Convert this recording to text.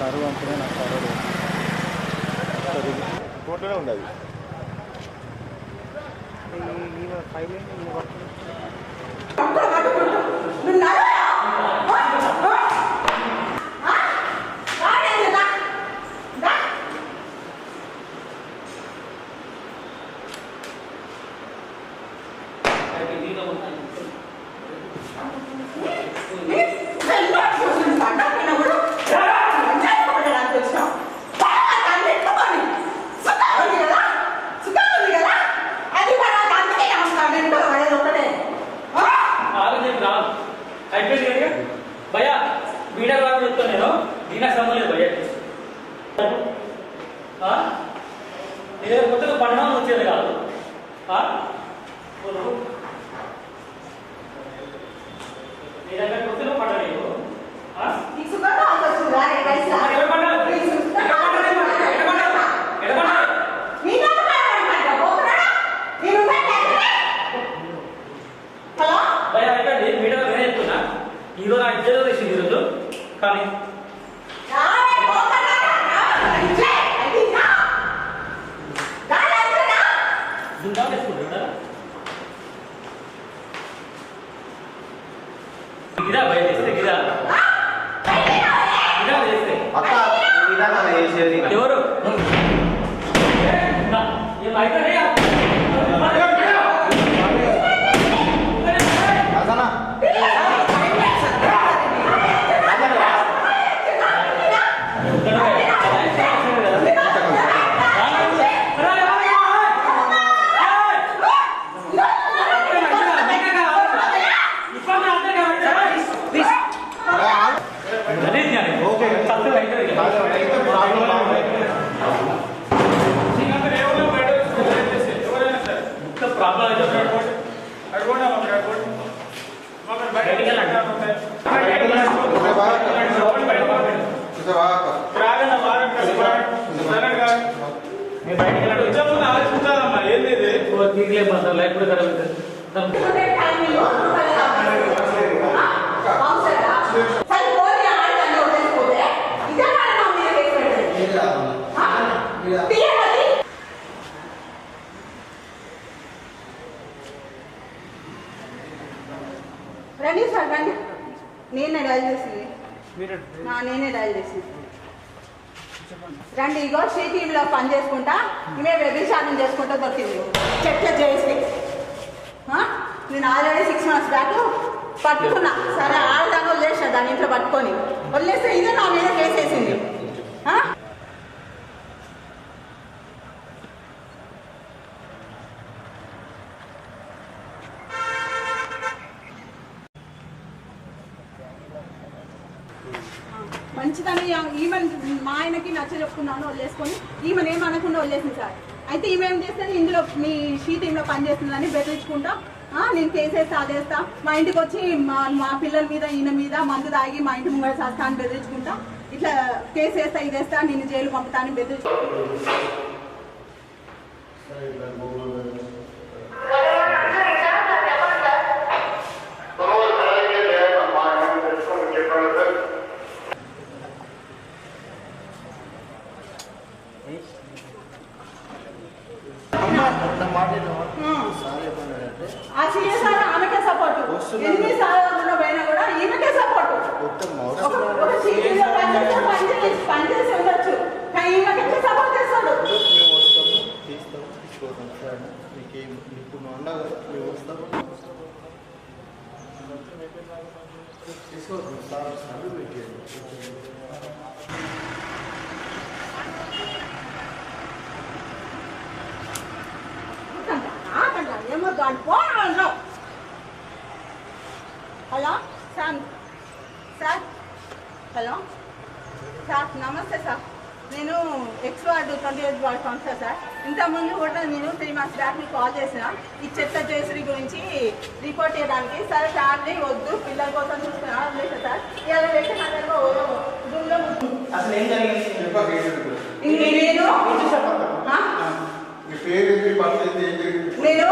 కరువు అంటేనే నాకు కరువు కోట్లోనే ఉండదు ఫైల్ भैया वीडियो वाला तो नहीं हो दीना समझ ले भैया हाँ ये मतलब तो पढ़ना मुझे लगा हाँ बोलो मेरा घर कुछ तो पढ़ा नहीं हो हाँ ठीक सुना ना आप सुना है कैसा ये पढ़ना मीना तो पढ़ा बोल रहा ये रुपए क्या हेलो भैया इधर ये वीडियो नहीं तो ना हीरो ना इधर तो इसी हीरो तो खाली यार बोल रहा ना इधर ना गाना ना जिंदा में सुन रहा गिरा भैया जैसे गिरा गिरा जैसे అక్క ఇదానా చేసేది ఎవరు ये माइक नहीं आप అసనా రండి సార్ రండి నేనే డైల్ చేసింది నేనే డైల్ చేసింది రండి ఇగో శ్రీ టీవీలో పని చేసుకుంటా ఇవే వ్యభిచారం చేసుకుంటా దొరికింది చెట్ల చేసి నేను ఆల్రెడీ 6 months బ్యాక్ పట్టుకున్నా సరే ఆడదాకా వదిలేసిన దాని ఇంట్లో పట్టుకొని వదిలేస్తే ఇదే నా మీద కేసేసింది మంచిదని ఈమెన్ మా ఆయనకి నచ్చ చెప్పుకున్నాను వదిలేసుకొని ఈమెను ఏమనకుండా వదిలేసింది సార్ అయితే ఈమె ఏం చేస్తుంది ఇందులో మీ షీ టీంలో పనిచేస్తుందని బెదిరించుకుంటా నేను కేసేస్తా అదేస్తా మా ఇంటికి వచ్చి మా పిల్లల మీద ఈయన మీద మందు తాగి మా ఇంటి ముంగడ చేస్తా అని బెదిరించుకుంటా ఇట్లా కేసేస్తా ఇదేస్తా నేను జైలు పంపుతా అని బెదిరించు ఆ సీఎస్ఆర్ ఆమెకే సపోర్ట్ ఎన్నిసార్లు పోయినా కూడా ఈమెకే సపోర్ట్ పనిచేసి ఉండొచ్చు కానీ ఈమెకే సపోర్ట్ చేస్తాడు ఏమో దాని phone hello sir sir hello sir నమస్తే సార్ నేను ex ward 28 ward councillor sir ఇంతకుముందు కూడా నేను 3 months బ్యాక్ మీకు కాల్ చేసిన ఈ చెత్త జయశ్రీ గురించి రిపోర్ట్ చేయడానికి సరే ఫ్యామిలీ వద్దు పిల్లల కోసం చూసుకున్నా లేదు సార్ ఇలా పెట్టి నా దగ్గర రూమ్లో నేను